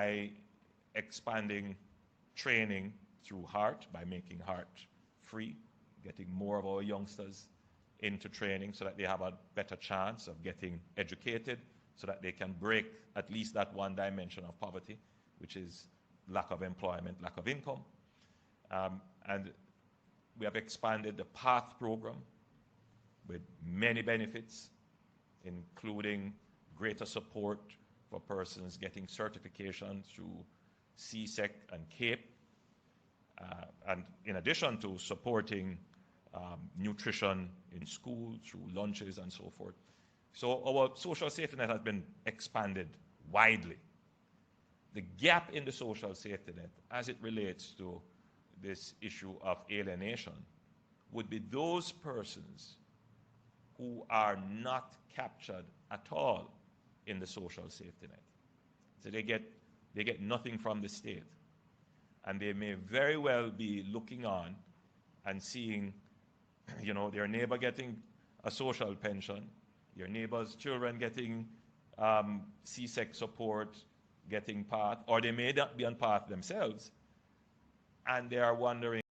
by expanding training through HEART, by making HEART free, getting more of our youngsters into training so that they have a better chance of getting educated, so that they can break at least that one dimension of poverty, which is lack of employment, lack of income. And we have expanded the PATH program with many benefits, including greater support for persons getting certification through CSEC and CAPE, and in addition to supporting nutrition in school through lunches and so forth. So our social safety net has been expanded widely. The gap in the social safety net, as it relates to this issue of alienation, would be those persons who are not captured at all in the social safety net. So they get nothing from the state. And they may very well be looking on and seeing, their neighbor getting a social pension, your neighbor's children getting CSEC support, getting PATH, or they may not be on PATH themselves, and they are wondering